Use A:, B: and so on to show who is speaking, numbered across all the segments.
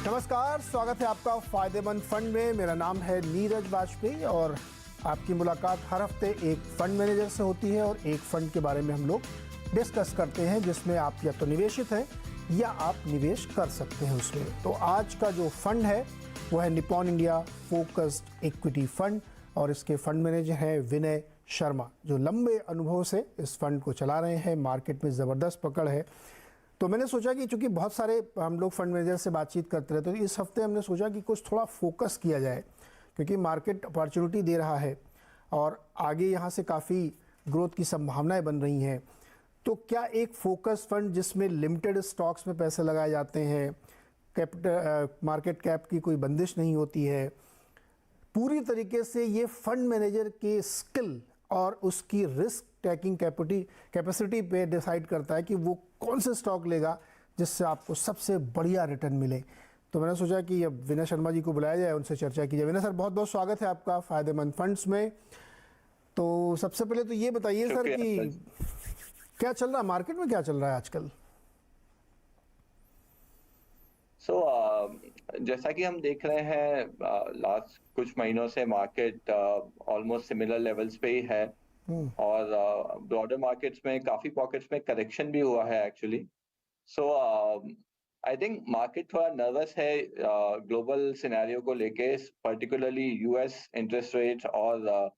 A: नमस्कार, स्वागत है आपका फायदेमंद फंड में। मेरा नाम है नीरज वाजपेयी और आपकी मुलाकात हर हफ्ते एक फंड मैनेजर से होती है और एक फंड के बारे में हम लोग डिस्कस करते हैं जिसमें आप या तो निवेशित हैं या आप निवेश कर सकते हैं उसमें। तो आज का जो फंड है वो है Nippon India focused equity fund और इसके फंड मैनेजर हैं विनय शर्मा, जो लंबे अनुभव से इस फंड को चला रहे हैं। मार्केट में ज़बरदस्त पकड़ है। तो मैंने सोचा कि चूंकि बहुत सारे हम लोग फंड मैनेजर से बातचीत करते रहते हैं, तो इस हफ्ते हमने सोचा कि कुछ थोड़ा फोकस किया जाए क्योंकि मार्केट अपॉर्चुनिटी दे रहा है और आगे यहाँ से काफ़ी ग्रोथ की संभावनाएं बन रही हैं। तो क्या एक फोकस फंड जिसमें लिमिटेड स्टॉक्स में पैसे लगाए जाते हैं, मार्केट कैप की कोई बंदिश नहीं होती है, पूरी तरीके से ये फंड मैनेजर के स्किल और उसकी रिस्क टेकिंग कैपेसिटी पे डिसाइड करता है कि वो कौन से स्टॉक लेगा जिससे आपको सबसे बढ़िया रिटर्न मिले। तो मैंने सोचा कि अब विनय शर्मा जी को बुलाया जाए, उनसे चर्चा की जाए। विनय सर, बहुत बहुत स्वागत है आपका फायदेमंद फंड्स में। तो सबसे पहले तो ये बताइए सर कि क्या चल रहा है मार्केट में, क्या चल रहा है आजकल?
B: जैसा कि हम देख रहे हैं लास्ट कुछ महीनों से मार्केट ऑलमोस्ट सिमिलर लेवल्स पे ही है और ब्रॉडर मार्केट्स में काफी पॉकेट्स में करेक्शन भी हुआ है actually. So I think market थोड़ा नर्वस है ग्लोबल सिनेरियो को लेके, पर्टिकुलरली यूएस इंटरेस्ट रेट्स और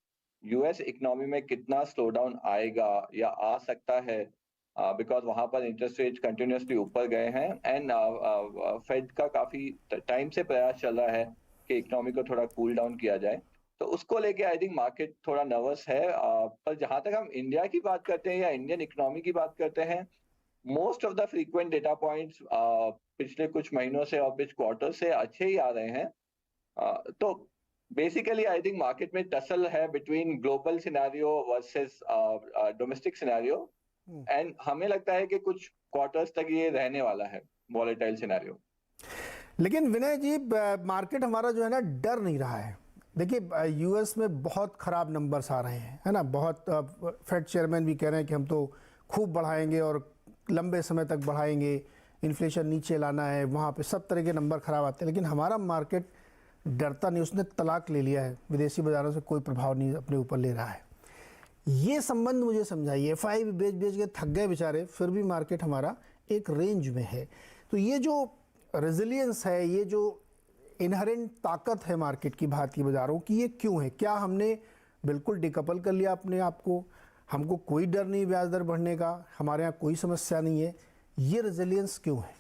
B: यूएस इकोनॉमी में कितना स्लो डाउन आएगा या आ सकता है, बिकॉज वहां पर इंटरेस्ट रेट कंटिन्यूसली ऊपर गए हैं एंड फेड का काफी टाइम से प्रयास चल रहा है कि इकोनॉमी को थोड़ा कूल डाउन किया जाए। तो उसको लेके आई थिंक मार्केट थोड़ा नर्वस है। पर जहां तक हम इंडिया की बात करते हैं या इंडियन इकोनॉमी की बात करते हैं, most of the frequent data points पिछले कुछ महीनों से और कुछ क्वार्टर से अच्छे ही आ रहे हैं। तो बेसिकली आई थिंक मार्केट में टसल है between global scenario versus domestic scenario and हमें लगता है कि कुछ क्वार्टर्स तक ये रहने वाला है वॉलेटाइल सिनेरियो।
A: लेकिन विनय जी, मार्केट हमारा जो है ना डर नहीं रहा है। देखिए, यूएस में बहुत ख़राब नंबर्स आ रहे हैं, है ना। बहुत फेड चेयरमैन भी कह रहे हैं कि हम तो खूब बढ़ाएंगे और लंबे समय तक बढ़ाएंगे, इन्फ्लेशन नीचे लाना है। वहाँ पे सब तरह के नंबर ख़राब आते हैं, लेकिन हमारा मार्केट डरता नहीं। उसने तलाक ले लिया है, विदेशी बाज़ारों से कोई प्रभाव नहीं अपने ऊपर ले रहा है। ये संबंध मुझे समझाइए। एफआई भी बेच बेच के थक गए बेचारे, फिर भी मार्केट हमारा एक रेंज में है। तो ये जो रेजिलियंस है, ये जो इनहेरेंट ताकत है मार्केट की, भारतीय बाज़ारों की, ये क्यों है? क्या हमने बिल्कुल डिकपल कर लिया अपने आप को? हमको कोई डर नहीं ब्याज दर बढ़ने का, हमारे यहाँ कोई समस्या नहीं है, ये रेजिलियंस क्यों है?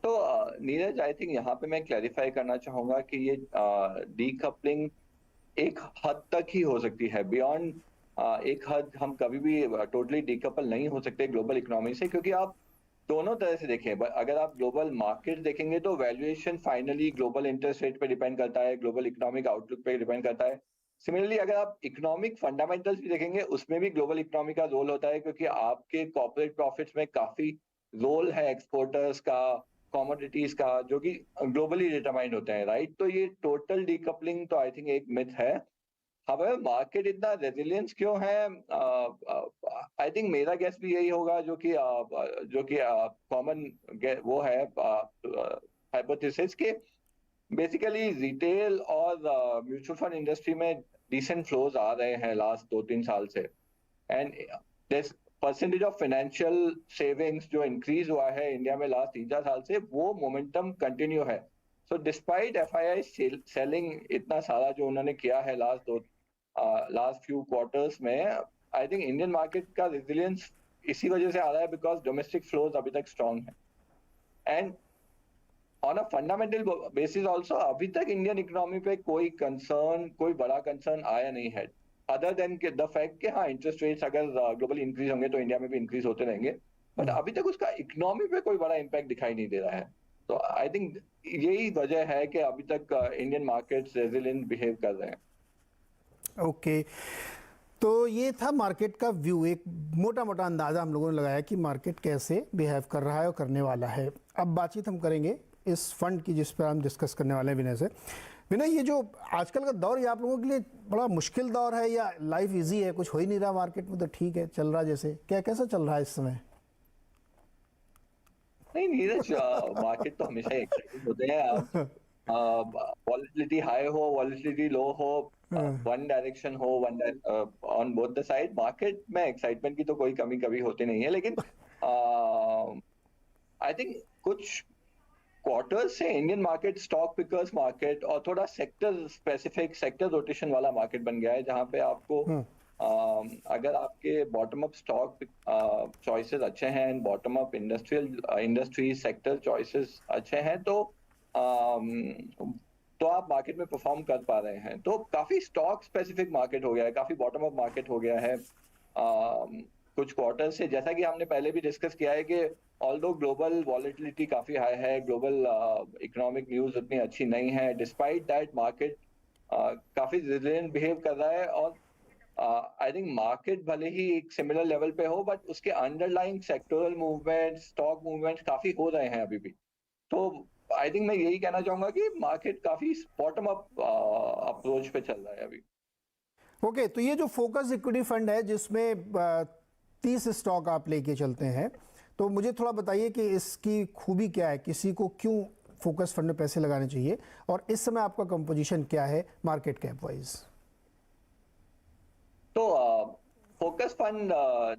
B: तो नीरज, आई थिंक यहाँ पे मैं क्लैरिफाई करना चाहूंगा कि ये डीकपलिंग एक हद तक ही हो सकती है। बियॉन्ड एक हद हम कभी भी टोटली डीकपल नहीं हो सकते ग्लोबल इकोनॉमी से, क्योंकि आप दोनों तरह से देखें। अगर आप ग्लोबल मार्केट देखेंगे तो valuation finally global interest rate पे डिपेंड करता है, ग्लोबल इकोनॉमिक आउटलुक पे डिपेंड करता है। सिमिलरली अगर आप इकोनॉमिक फंडामेंटल्स भी देखेंगे, उसमें भी ग्लोबल इकोनॉमी का रोल होता है, क्योंकि आपके कॉर्पोरेट प्रॉफिट्स में काफी रोल है एक्सपोर्टर्स का, कमोडिटीज का, जो कि ग्लोबली डिटरमाइंड होते हैं, राइट। तो ये टोटल डीकपलिंग तो आई थिंक एक मिथ है। हमें मार्केट इतना रेजिलियंस क्यों है? आई थिंक मेरा गेस भी यही होगा, जो कि कॉमन वो है हाइपोथेसिस के बेसिकली रिटेल और म्यूचुअल फंड इंडस्ट्री में डिसेंट फ्लोज आ रहे हैं लास्ट 2-3 साल से and percentage of financial savings जो इंक्रीज हुआ है इंडिया में लास्ट 3-4 साल से, वो मोमेंटम कंटिन्यू है। सो डिस्पाइट एफआईआई सेलिंग इतना सारा जो उन्होंने किया है लास्ट फ्यू क्वार्टर्स में, आई थिंक इंडियन मार्केट का रेजिलियंस इसी वजह से आ रहा है बिकॉज डोमेस्टिक फ्लोज अभी तक स्ट्रांग है। And on a fundamental basis also अभी तक इंडियन इकोनॉमी पे कोई बड़ा कंसर्न आया नहीं है, अदर देन द फैक्ट कि हाँ, इंटरेस्ट रेट्स अगर ग्लोबली इंक्रीज होंगे तो इंडिया में भी इंक्रीज होते रहेंगे, बट अभी तक उसका इकोनॉमी पे कोई बड़ा इम्पैक्ट दिखाई नहीं दे रहा है। तो आई थिंक यही वजह है कि अभी तक इंडियन मार्केट्स रेजिलिएंट बिहेव कर रहे हैं।
A: ओके, तो ये था मार्केट का व्यू। एक मोटा मोटा अंदाज़ा हम लोगों ने लगाया कि मार्केट कैसे बिहेव कर रहा है और करने वाला है। अब बातचीत हम करेंगे इस फंड की जिस पर हम डिस्कस करने वाले हैं विनय से। विनय, ये जो आजकल का दौर, ये आप लोगों के लिए बड़ा मुश्किल दौर है या लाइफ इजी है? कुछ हो ही नहीं रहा मार्केट में तो ठीक है, चल रहा जैसे, क्या कैसा चल रहा है इस समय?
B: नहीं नीरज, मार्केट तो हमेशा एक्साइटिंग होते हैं। आप वॉलेटिलिटी हाई हो, वॉलेटिलिटी लो हो, वन डायरेक्शन हो, one on both the side, market में एक्साइटमेंट की तो कोई कमी कभी होती नहीं है। लेकिन आई थिंक कुछ क्वार्टर्स से Indian market stock pickers market और थोड़ा सेक्टर स्पेसिफिक सेक्टर रोटेशन वाला मार्केट बन गया है, जहां पे आपको अगर आपके बॉटम अप स्टॉक चॉइसेस अच्छे हैं and bottom up industry sector choices अच्छे हैं, तो आप मार्केट में परफॉर्म कर पा रहे हैं। तो काफी स्टॉक स्पेसिफिक मार्केट हो गया है, काफी बॉटम अप मार्केट हो गया है कुछ क्वार्टर से। जैसा कि हमने पहले भी डिस्कस किया है कि ऑल्दो ग्लोबल वॉलेटिलिटी काफी हाई है, ग्लोबल इकोनॉमिक न्यूज उतनी अच्छी नहीं है, डिस्पाइट दैट मार्केट काफी रिजिलिएंट बिहेव कर रहा है। और आई थिंक मार्केट भले ही एक सिमिलर लेवल पे हो, बट उसके underlying sectoral movement, stock movement काफी हो रहे हैं अभी भी। तो आई थिंक मैं यही कहना चाहूंगा कि मार्केट काफी बॉटम अप अप्रोच पे चल रहा है अभी।
A: ओके, तो ये जो फोकस इक्विटी फंड है जिसमें 30 स्टॉक आप लेके चलते हैं, तो मुझे थोड़ा बताइए कि इसकी खूबी क्या है, किसी को क्यों फोकस फंड में पैसे लगाने चाहिए, और इस समय आपका कंपोजिशन क्या है मार्केट कैप वाइज?
B: तो focus fund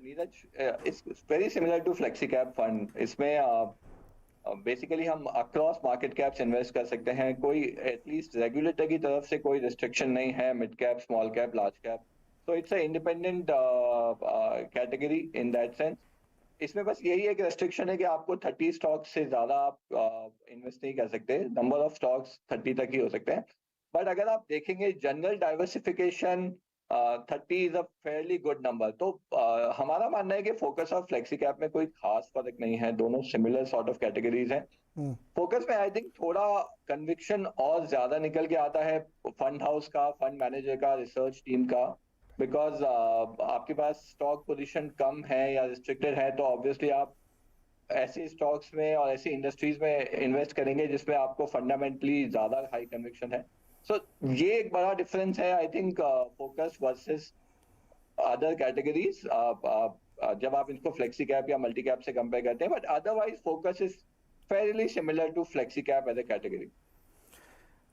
B: Neeraj is very similar to flexi cap fund. इसमें बेसिकली हम अक्रॉस मार्केट कैप्स इन्वेस्ट कर सकते हैं, कोई एटलीस्ट रेगुलेटर की तरफ से कोई रिस्ट्रिक्शन नहीं है, mid cap, small cap, large cap. तो it's a independent category in that sense. इसमें बस यही एक रेस्ट्रिक्शन है कि आपको 30 स्टॉक्स से ज्यादा आप इन्वेस्ट नहीं कर सकते, नंबर ऑफ स्टॉक्स 30 तक ही हो सकते हैं। बट अगर आप देखेंगे general diversification, 30 is a fairly good number. तो हमारा मानना है कि फोकस और फ्लेक्सी कैप में कोई खास फर्क नहीं है, दोनों सिमिलर सॉर्ट ऑफ कैटेगरीज हैं। फोकस में आई थिंक थोड़ा कन्विक्शन और ज्यादा निकल के आता है फंड हाउस का, फंड मैनेजर का, रिसर्च टीम का। बिकॉज आपके पास स्टॉक पोजीशन कम है या रिस्ट्रिक्टेड है, तो ऑब्वियसली आप ऐसे स्टॉक्स में और ऐसी इंडस्ट्रीज में इन्वेस्ट करेंगे जिसमें आपको फंडामेंटली ज्यादा हाई कन्विक्शन है। सो ये एक बड़ा डिफरेंस है I think focus versus other categories, जब आप इनको फ्लेक्सी कैप या मल्टी कैप से कंपेयर करते हैं। But otherwise focus is fairly similar to flexi cap as a category.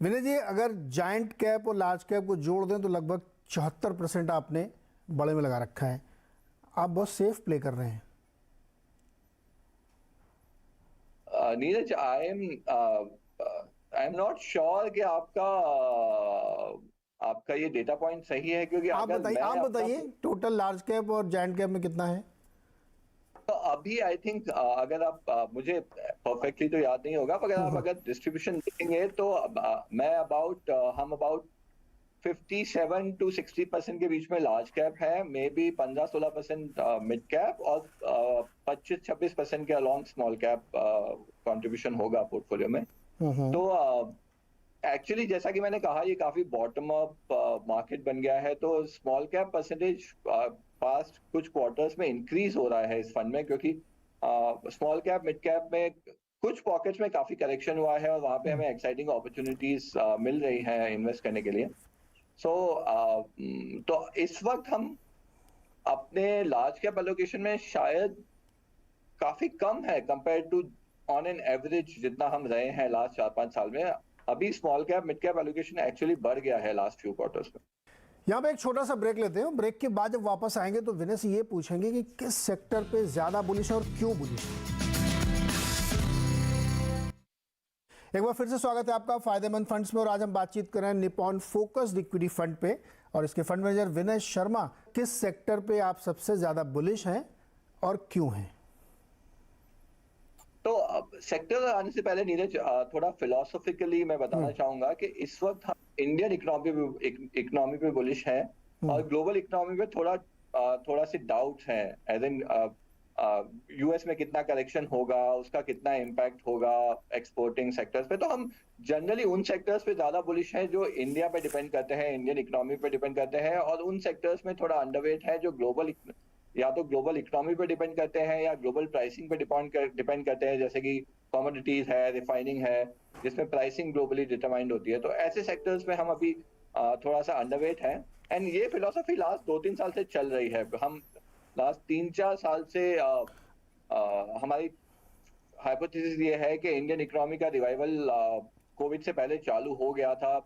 A: Vinay ji, अगर जायंट कैप और लार्ज कैप को जोड़ दें तो लगभग 74% आपने बड़े में लगा रखा है। आप बहुत सेफ प्ले कर रहे हैं।
B: Neeraj, I am not sure कि आपका ये डेटा पॉइंट सही है, क्योंकि
A: आप बताइए टोटल लार्ज कैप और जायंट कैप में कितना है?
B: तो अभी आई थिंक अगर आप मुझे परफेक्टली तो याद नहीं होगा, मगर आप अगर डिस्ट्रीब्यूशन देखेंगे तो मैं हम अबाउट 57 to 60% के बीच में लार्ज कैप है, मे बी 15-16% मिड कैप, और 25-26% के अलॉन्ग स्मॉल कैप कंट्रीब्यूशन होगा पोर्टफोलियो में। तो एक्चुअली जैसा कि मैंने कहा, ये काफी बॉटम अप मार्केट बन गया है। तो स्मॉल कैप परसेंटेज पास्ट कुछ क्वार्टर्स में इंक्रीज हो रहा है इस फंड में, क्योंकि स्मॉल कैप, मिड कैप में कुछ पॉकेट्स में काफी करेक्शन हुआ है और वहां पे हमें एक्साइटिंग अपॉर्चुनिटीज मिल रही हैं इन्वेस्ट करने के लिए। तो इस वक्त हम अपने लार्ज कैप एलोकेशन में शायद काफी कम है compare to on an average जितना हम रहे हैं लास्ट 4-5 साल में। अभी small cap, mid cap allocation actually बढ़ गया है लास्ट फ्यू क्वार्टर्स में।
A: यहाँ पे एक छोटा सा ब्रेक लेते हैं। ब्रेक के बाद जब वापस आएंगे तो विनय से ये पूछेंगे कि किस सेक्टर पे ज्यादा बुलिश है और क्यों बुलिश है। एक बार फिर से स्वागत है आपका फायदेमंद फंड्स में, और आज हम बातचीत कर रहे हैं निपॉन फोकस्ड इक्विटी फंड पे, और इसके फंड मैनेजर विनय शर्मा। किस सेक्टर पे आप सबसे ज्यादा बुलिश हैं और क्यों हैं?
B: तो सेक्टर आने से पहले नीरज, थोड़ा फिलोसॉफिकली मैं बताना चाहूंगा कि इस वक्त हम इंडियन इकोनॉमी पे बुलिश हैं और ग्लोबल इकोनॉमी पे थोड़ा सी डाउट है। एज इन यूएस में कितना करेक्शन होगा, उसका कितना इम्पैक्ट होगा एक्सपोर्टिंग सेक्टर्स पे। तो हम जनरली उन सेक्टर्स पे ज्यादा बुलिश हैं जो इंडिया पे डिपेंड करते हैं, इंडियन इकोनॉमी पे डिपेंड करते हैं, और उन सेक्टर्स में थोड़ा अंडरवेट है जो या तो ग्लोबल इकोनॉमी पे डिपेंड करते हैं या ग्लोबल प्राइसिंग पे डिपेंड करते हैं, जैसे कि कमोडिटीज है, रिफाइनिंग है, जिसमें प्राइसिंग ग्लोबली डिटरमाइंड होती है। तो ऐसे सेक्टर्स में हम अभी थोड़ा सा अंडरवेट है। एंड ये फिलोसफी लास्ट 2-3 साल से चल रही है। हम लास्ट 3-4 साल से हमारी हाइपोथेसिस ये है कि इंडियन इकोनॉमी का रिवाइवल कोविड से पहले चालू हो गया था।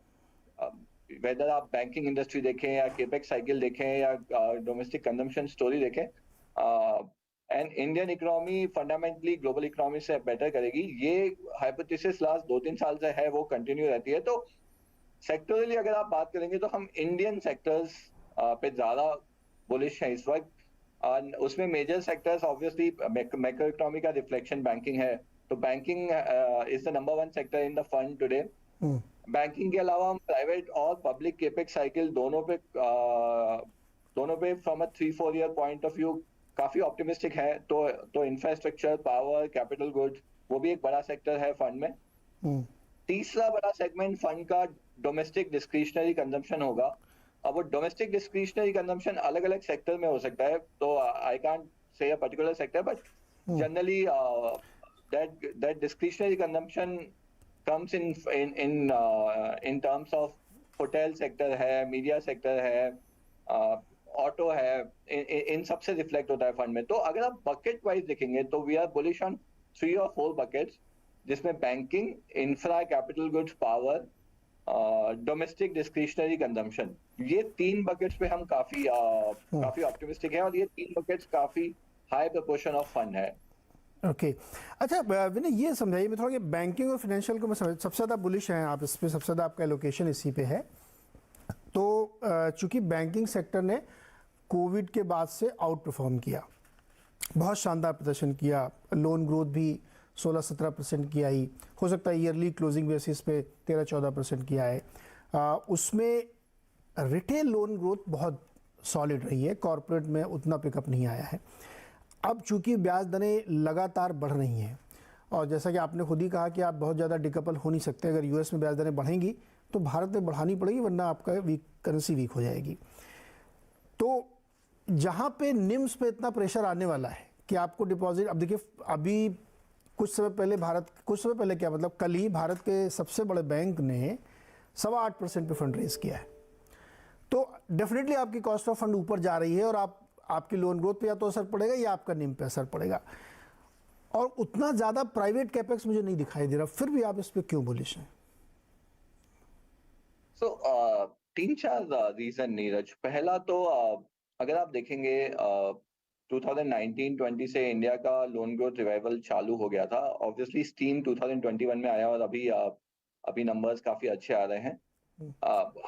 B: वेदर आप बैंकिंग इंडस्ट्री देखें या केपेक्स साइकिल देखें या डोमेस्टिक कंजम्पशन स्टोरी देखें, and Indian economy fundamentally global economy से बेटर करेगी, ये हाइपोथेसिस लास्ट 2-3 साल से है, वो कंटिन्यू रहती है। तो सेक्टोरली अगर आप बात करेंगे तो हम इंडियन सेक्टर्स पे ज्यादा बुलिश हैं इस वक्त। उसमें major sectors obviously macro economy का रिफ्लेक्शन बैंकिंग है, तो banking is the number 1 sector in the fund today. Banking के अलावा हम प्राइवेट और पब्लिक केपेक्स साइकिल दोनों पे from a 3-4 year point of view काफी ऑप्टिमिस्टिक है। तो इंफ्रास्ट्रक्चर, पावर, कैपिटल गुड्स वो भी एक बड़ा सेक्टर है फंड में। तीसरा बड़ा सेगमेंट फंड का डोमेस्टिक डिस्क्रिशनरी कंजम्पशन होगा। अब वो डोमेस्टिक डिस्क्रिशनरी कंजम्पशन अलग अलग सेक्टर में हो सकता है, तो I can't say a particular sector, but generally that discretionary consumption comes in terms of hotel sector है, मीडिया सेक्टर है, ऑटो है, इन सबसे रिफ्लेक्ट होता है फंड में। तो अगर आप बकेट वाइज देखेंगे तो we are bullish on 3 or 4 buckets, जिसमें banking, infra, capital goods, power, domestic discretionary consumption, ये 3 बकेट्स पे हम काफी ऑप्टिमिस्टिक है, और ये 3 बकेट्स काफी हाई प्रपोर्शन ऑफ फंड है।
A: ओके अच्छा विनय, ये समझाइए मैं थोड़ा कि बैंकिंग और फाइनेंशियल को मैं समझ, सबसे ज़्यादा बुलिश हैं आप इस पे, सबसे ज़्यादा आपका एलोकेशन इसी पे है। तो चूंकि बैंकिंग सेक्टर ने कोविड के बाद से आउट परफॉर्म किया, बहुत शानदार प्रदर्शन किया, लोन ग्रोथ भी 16-17% की आई, हो सकता है ईयरली क्लोजिंग बेसिस पे 13-14% की आए। उसमें रिटेल लोन ग्रोथ बहुत सॉलिड रही है, कॉरपोरेट में उतना पिकअप नहीं आया है। अब चूंकि ब्याज दरें लगातार बढ़ रही हैं, और जैसा कि आपने खुद ही कहा कि आप बहुत ज़्यादा डिकपल हो नहीं सकते, अगर यूएस में ब्याज दरें बढ़ेंगी तो भारत में बढ़ानी पड़ेगी, वरना आपका करेंसी वीक हो जाएगी। तो जहाँ पे निम्स पे इतना प्रेशर आने वाला है कि आपको डिपॉजिट, अब देखिए अभी कुछ समय पहले क्या मतलब कल ही भारत के सबसे बड़े बैंक ने 8.25% पे फंड रेज किया है। तो डेफिनेटली आपकी कॉस्ट ऑफ फंड ऊपर जा रही है, और आपकी लोन ग्रोथ पे या तो असर पड़ेगा या आपका निम पे असर पड़ेगा। और उतना ज़्यादा प्राइवेट कैपेक्स मुझे नहीं दिखाई दे रहा, फिर भी आप इस पे क्यों बुलिश हैं?
B: सो 3-4 रीजन नीरज। पहला तो अगर आप देखेंगे 2019-20 से इंडिया का लोन ग्रोथ रिवाइवल चालू हो गया था। ऑब्वियसली स्टीम 2021 में आया, और अभी नंबर्स काफी अच्छे आ रहे हैं।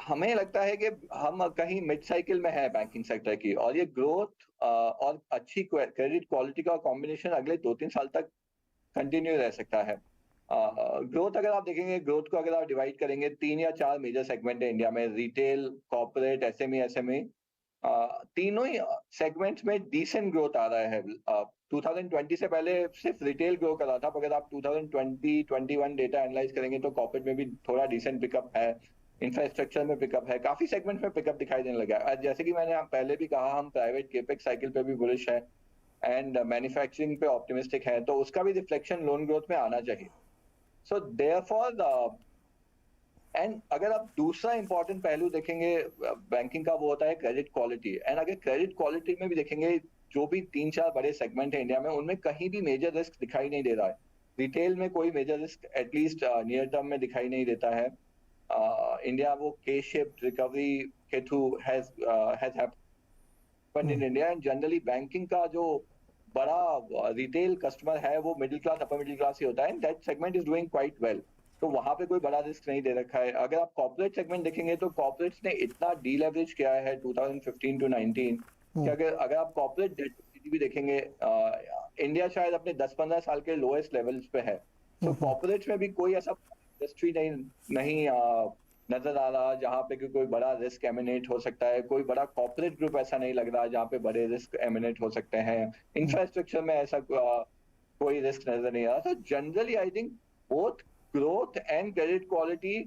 B: हमें लगता है कि हम कहीं मिड साइकिल में है बैंकिंग सेक्टर की, और ये ग्रोथ और अच्छी क्रेडिट क्वालिटी का कॉम्बिनेशन अगले 2-3 साल तक कंटिन्यू रह सकता है। ग्रोथ अगर आप देखेंगे, ग्रोथ को अगर आप डिवाइड करेंगे 3 या 4 मेजर सेगमेंट है इंडिया में, रिटेल, कॉर्पोरेट, एसएमई। तीनों ही सेगमेंट्स में डिसेंट ग्रोथ आ रहा है। 2020 से पहले सिर्फ रिटेल ग्रो कर रहा था, अगर आप 2020-21 डेटा एनालाइज करेंगे तो कॉर्पोरेट में भी थोड़ा डिसेंट पिकअप है, इंफ्रास्ट्रक्चर में पिकअप है, काफी सेगमेंट में पिकअप दिखाई देने लगा है। जैसे कि मैंने पहले भी कहा, हम प्राइवेट केपेक्स साइकिल पे भी बुलिश है, एंड मैन्युफैक्चरिंग पे ऑप्टिमिस्टिक है, तो उसका भी रिफ्लेक्शन लोन ग्रोथ में आना चाहिए। सो देयरफॉर एंड अगर आप दूसरा इंपॉर्टेंट पहलू देखेंगे बैंकिंग का, वो होता है क्रेडिट क्वालिटी। एंड अगर क्रेडिट क्वालिटी में भी देखेंगे, जो भी 3-4 बड़े सेगमेंट है इंडिया में, उनमें कहीं भी मेजर रिस्क दिखाई नहीं दे रहा है। रिटेल में कोई major risk at least near term में दिखाई नहीं देता है। इंडिया वो के शेप्ड रिकवरी के through has happened in India, and generally banking का जो बड़ा रिटेल कस्टमर है वो middle class, upper middle class ही होता है, and that segment is doing quite well. तो वहां पे कोई बड़ा रिस्क नहीं दे रखा है। अगर आप कॉर्पोरेट सेगमेंट देखेंगे तो कॉर्पोरेट्स ने इतना डीलेवरेज किया है 2015-19 कि अगर आप कॉर्पोरेट डेट भी देखेंगे, इंडिया शायद अपने 10-15 साल के लोएस्ट लेवल्स पे है। तो कॉर्पोरेट्स में भी कोई ऐसा इंडस्ट्री नहीं नजर आ रहा जहां पे कोई बड़ा रिस्क एमिनेट हो सकता है। कोई बड़ा कॉर्पोरेट ग्रुप ऐसा नहीं लग रहा जहां पे बड़े रिस्क एमिनेट हो सकते हैं। इंफ्रास्ट्रक्चर में ऐसा कोई रिस्क नजर नहीं आ रहा। तो generally I think both growth and credit quality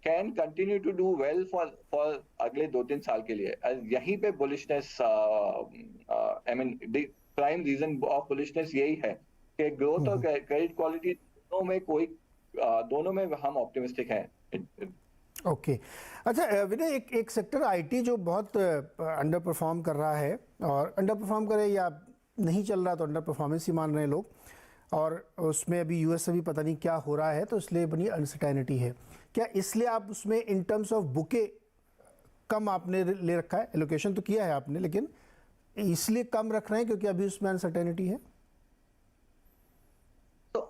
B: can continue to do well for अगले 2-3 साल के लिए। यहीं पे bullishness, I mean prime reason of bullishness यही है कि ग्रोथ और क्रेडिट क्वालिटी दोनों में हम ऑप्टिमिस्टिक हैं।
A: ओके अच्छा विनय, एक सेक्टर आईटी जो बहुत अंडर परफॉर्म कर रहा है, और अंडर परफॉर्म करे या नहीं चल रहा तो अंडर परफॉर्मेंस ही मान रहे हैं लोग, और उसमें अभी यूएस से भी पता नहीं क्या हो रहा है, तो इसलिए बड़ी अनसर्टेनिटी है। क्या इसलिए आप उसमें इन टर्म्स ऑफ बुके कम आपने ले रखा है? एलोकेशन तो किया है आपने, लेकिन इसलिए कम रख रहे हैं क्योंकि अभी उसमें अनसर्टेनिटी है?
B: तो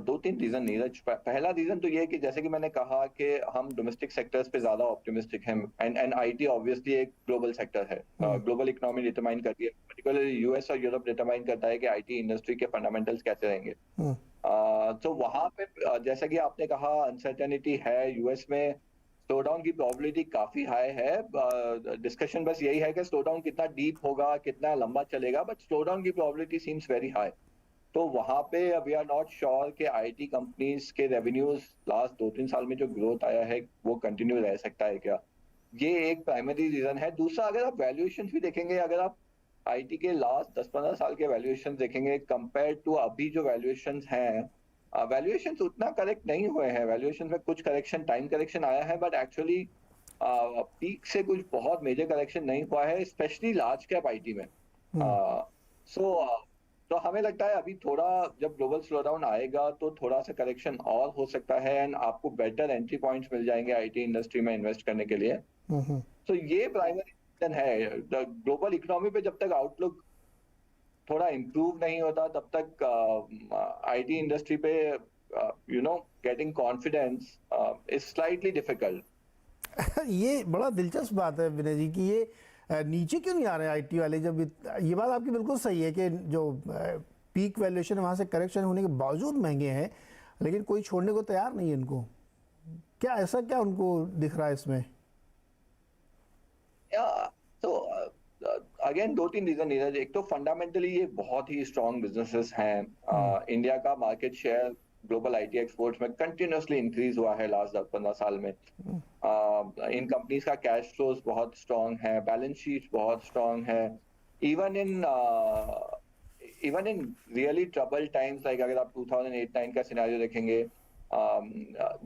B: दो तीन रीजन नीरज। पहला रीजन तो ये है कि जैसे कि मैंने कहा कि हम डोमेस्टिक सेक्टर्स पे ज्यादा ऑप्टिमिस्टिक हैं, एंड आईटी ऑब्वियसली एक ग्लोबल सेक्टर है। ग्लोबल इकोनॉमी डिटरमाइन करती है, पर्टिकुलरली यूएस और यूरोप डिटरमाइन करता है कि आईटी इंडस्ट्री के फंडामेंटल्स कैसे रहेंगे। तो वहां पे जैसा कि आपने कहा अनसर्टेनिटी है यूएस में, स्लो डाउन की प्रोबेबिलिटी काफी हाई है। डिस्कशन बस यही है कि स्लो डाउन कितना डीप होगा, कितना लंबा चलेगा, बट स्लो डाउन की प्रोबेबिलिटी सीम्स वेरी हाई। तो वहां पे वी आर नॉट श्योर कि आईटी कंपनीज के रेवेन्यूज लास्ट 2-3 साल में जो ग्रोथ आया है वो कंटिन्यू रह सकता है क्या, ये एक प्राइमरी रीजन है। दूसरा, अगर आप वैल्यूएशन भी देखेंगे, अगर आप आईटी के लास्ट 10-15 साल के वैल्यूएशन देखेंगे कंपेयर टू अभी जो वैल्यूएशन हैं, वैल्यूएशन उतना करेक्ट नहीं हुए हैं। वैल्यूएशन में कुछ करेक्शन, टाइम करेक्शन आया है, बट एक्चुअली पीक से कुछ बहुत मेजर करेक्शन नहीं हुआ है, स्पेशली लार्ज कैप आईटी में। सो तो हमें लगता है अभी थोड़ा, जब ग्लोबल स्लोडाउन आएगा तो थोड़ा सा करेक्शन और हो सकता है, एंड आपको बेटर एंट्री पॉइंट्स मिल जाएंगे आईटी इंडस्ट्री में इन्वेस्ट करने के लिए। तो ये प्राइमरी रीजन है। ग्लोबल इकोनॉमी पे जब तक आउटलुक थोड़ा इम्प्रूव नहीं होता तब तक आईटी इंडस्ट्री पे getting confidence is slightly difficult.
A: ये बड़ा दिलचस्प बात है विनय जी कि ये नीचे क्यों नहीं आ रहे आईटी वाले, जब ये बात आपकी बिल्कुल सही है कि जो पीक वैल्यूएशन है वहाँ से करेक्शन होने के बावजूद महंगे हैं, लेकिन कोई छोड़ने को तैयार नहीं है इनको। क्या ऐसा क्या उनको दिख रहा है इसमें?
B: तो अगेन दो तीन रीजन नीरज। एक तो फंडामेंटली ये बहुत ही स्ट्रॉन्ग बिजनेसेस हैं। इंडिया का market share global IT exports में कंटिन्यूअसली इंक्रीज हुआ है लास्ट 10-15 साल में। इन कंपनीज का कैश फ्लोज बहुत स्ट्रॉन्ग है, बैलेंस शीट बहुत स्ट्रॉन्ग है। Even in really trouble times, like अगर आप 2008-9 का सिनेरियो देखेंगे,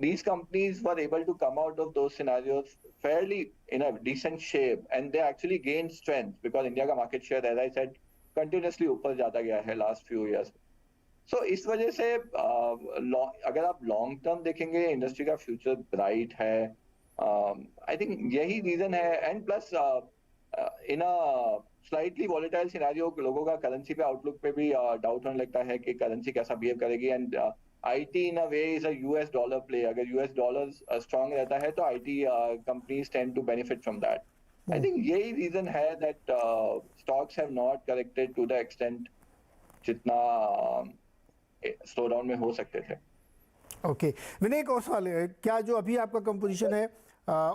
B: these companies were able to come out of those scenarios fairly in a decent shape, and they actually gained strength because India का market share, as I said, continuously ऊपर जाता गया है last few years। So इस वजह से अगर आप लॉन्ग टर्म देखेंगे इंडस्ट्री का फ्यूचर ब्राइट है। आई थिंक यही रीजन है, and plus in a slightly volatile scenario लोगों का करेंसी पे आउटलुक पे भी डाउट होने लगता है कि करेंसी कैसा बिहेव करेगी। And IT in a way is a US dollar play. अगर यूएस डॉलर स्ट्रांग रहता है तो IT companies tend to benefit from that. I think यही रीजन है that stocks have not corrected to the extent जितना slow down में हो सकते थे।
A: ओके विनय, एक और सवाल है, क्या जो अभी आपका कंपोजिशन है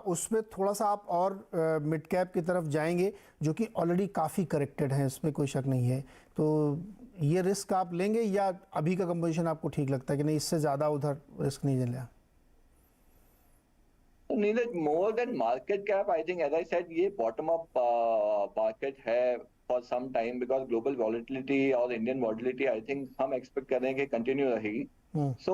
A: उसमें थोड़ा सा आप और मिड कैप की तरफ जाएंगे, जो कि ऑलरेडी काफ़ी करेक्टेड है, इसमें कोई शक नहीं है, तो ये रिस्क आप लेंगे या अभी का कंपोजिशन आपको ठीक लगता है कि नहीं, इससे ज़्यादा उधर रिस्क नहीं लेना?
B: Neeraj, more than market cap, I think as I said ये बॉटम अप मार्केट है for some time, because global volatility और इंडियन वॉलेटिलिटी आई थिंक हम एक्सपेक्ट कर रहे हैं कि कंटिन्यू रहेगी। So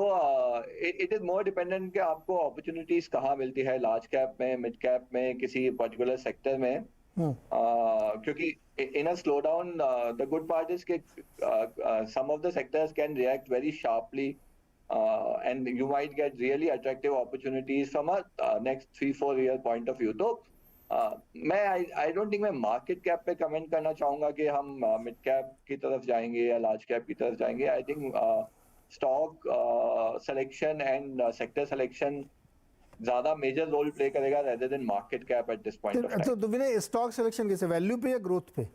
B: it is more dependent कि आपको अपॉर्चुनिटीज कहाँ मिलती है, लार्ज कैप में, मिड कैप में, किसी पर्टिकुलर सेक्टर में। क्योंकि in a slow down the good part is कि सम of the sectors can react very sharply, and you might get really attractive opportunities from a next 3-4 year point of view। तो मैं I don't think मैं market cap पे comment करना चाहूंगा कि हम mid cap की तरफ जाएंगे या लार्ज कैप की तरफ जाएंगे। I think stock selection and sector selection ज्यादा मेजर रोल प्ले करेगा rather than market cap at this point of time.
A: तो विनय, स्टॉक सिलेक्शन कैसे, वैल्यू पे या ग्रोथ पे?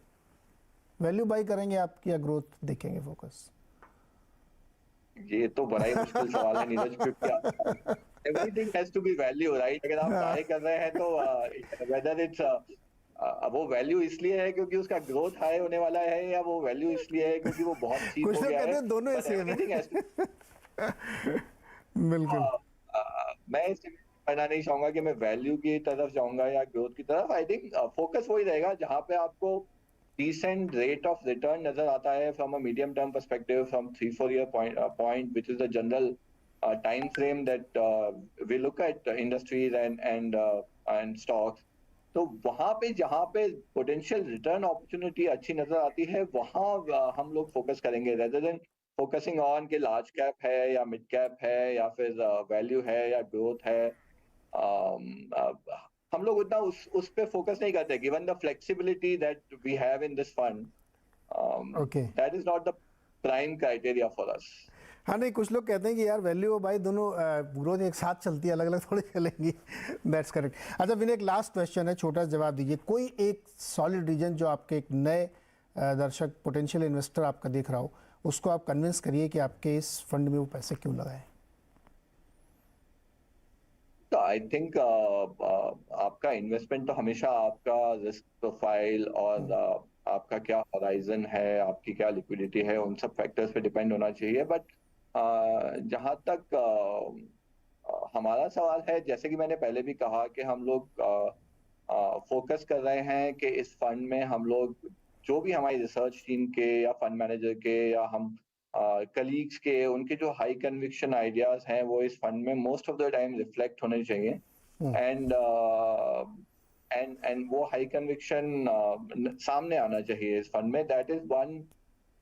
A: वैल्यू बाई करेंगे आप या ग्रोथ देखेंगे फोकस?
B: ये तो बड़ा ही मुश्किल सवाल है नीरज, क्योंकि everything has to be value, right? अगर आप बाय कर रहे हैं तो वेदर इट्स वो वैल्यू इसलिए है क्योंकि उसका ग्रोथ हाई होने वाला है, या वो वैल्यू इसलिए है क्योंकि वो बहुत चीप हो गया है।
A: दोनों ही सेम है। बिल्कुल।
B: मैं इसे कहना नहीं चाहूंगा कि मैं वैल्यू की तरफ जाऊंगा या ग्रोथ की तरफ। आई थिंक फोकस वही रहेगा जहां पे आपको decent rate of return नजर आता है from a medium term perspective, from 3-4 year point, which is the general time frame that we look at industries and stocks। तो वहां पे जहां पे potential return opportunity अच्छी नजर आती है वहां हम लोग फोकस करेंगे, rather than फोकसिंग ऑन कि लार्ज कैप है या मिड कैप है या फिर वैल्यू है या ग्रोथ है, हम लोग उतना उस पे फोकस नहीं करते। Given the flexibility that we have in this fund,
A: okay.
B: That is not the prime criteria for us.
A: हाँ, नहीं, कुछ लोग कहते हैं कि यार वैल्यू और बाई दोनों ग्रोथ एक साथ चलती है, अलग अलग थोड़ी चलेंगी। That's correct. अच्छा विनय, एक लास्ट क्वेश्चन है, छोटा सा जवाब दीजिए। कोई एक सॉलिड रीजन जो आपके एक नए दर्शक, पोटेंशियल इन्वेस्टर आपका देख रहा हो, उसको आप कन्विंस करिए कि आपके इस फंड में वो पैसे क्यों लगाएं।
B: तो आई थिंक आपका इन्वेस्टमेंट तो हमेशा आपका रिस्क प्रोफाइल और आपका क्या होराइजन है, आपकी क्या लिक्विडिटी है, उन सब फैक्टर्स पे डिपेंड होना चाहिए। बट जहाँ तक हमारा सवाल है, जैसे कि मैंने पहले भी कहा कि हम लोग फोकस कर रहे हैं कि इस फंड में हम लोग जो भी हमारी रिसर्च टीम के या फंड मैनेजर के या हम कलीग्स के, उनके जो हाई कन्विक्शन आइडियाज हैं वो इस फंड में most of the time reflect होने चाहिए। एंड एंड वो हाई कन्विक्शन सामने आना चाहिए इस फंड में। That is one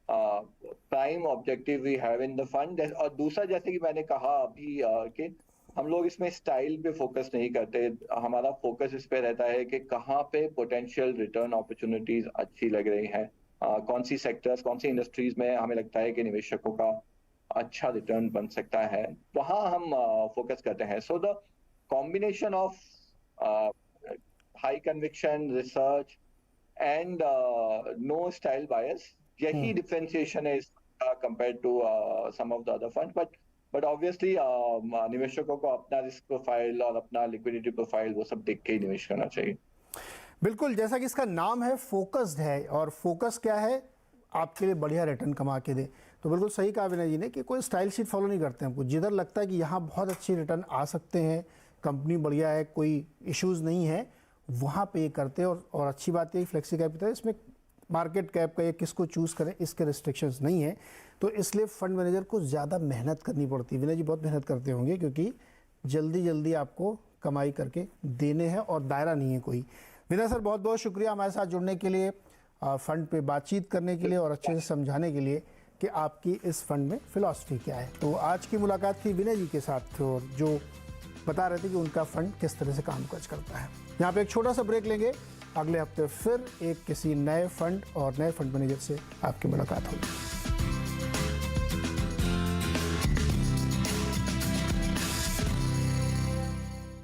B: prime objective we have in the fund. और दूसरा, जैसे कि मैंने कहा अभी कि हम लोग इसमें स्टाइल पे फोकस नहीं करते। हमारा फोकस इस पे रहता है कि कहाँ पे पोटेंशियल रिटर्न अपॉर्चुनिटीज अच्छी लग रही हैं, कौन सी सेक्टर्स, कौन सी इंडस्ट्रीज में हमें लगता है कि निवेशकों का अच्छा रिटर्न बन सकता है, वहां हम फोकस करते हैं। So the combination of high conviction research and no style bias, यही डिफरेंशिएशन है compare to some of the other fund. But obviously निवेशकों को अपना रिस्क प्रोफाइल और अपना लिक्विडिटी प्रोफाइल वो सब देख के ही निवेश करना चाहिए।
A: बिल्कुल, जैसा कि इसका नाम है, फोकस्ड है, और फोकस क्या है, आपके लिए बढ़िया रिटर्न कमा के दे। तो बिल्कुल सही कहा विनय जी ने कि कोई स्टाइल शीट फॉलो नहीं करते हमको। जिधर लगता है कि यहाँ बहुत अच्छी रिटर्न आ सकते हैं, कंपनी बढ़िया है, कोई इश्यूज़ नहीं है, वहाँ पे ये करते हैं। और अच्छी बात है फ्लेक्सी कैपिटल, इसमें मार्केट कैप का ये किसको चूज़ करें इसके रिस्ट्रिक्शंस नहीं है। तो इसलिए फंड मैनेजर को ज़्यादा मेहनत करनी पड़ती है। विनय जी बहुत मेहनत करते होंगे, क्योंकि जल्दी जल्दी आपको कमाई करके देने हैं और दायरा नहीं है कोई। विनय सर, बहुत बहुत शुक्रिया हमारे साथ जुड़ने के लिए, फ़ंड पे बातचीत करने के लिए और अच्छे से समझाने के लिए कि आपकी इस फंड में फ़िलॉसफी क्या है। तो आज की मुलाकात थी विनय जी के साथ, और जो बता रहे थे कि उनका फ़ंड किस तरह से काम काज करता है। यहाँ पे एक छोटा सा ब्रेक लेंगे, अगले हफ्ते फिर एक किसी नए फंड और नए फंड मैनेजर से आपकी मुलाकात होगी।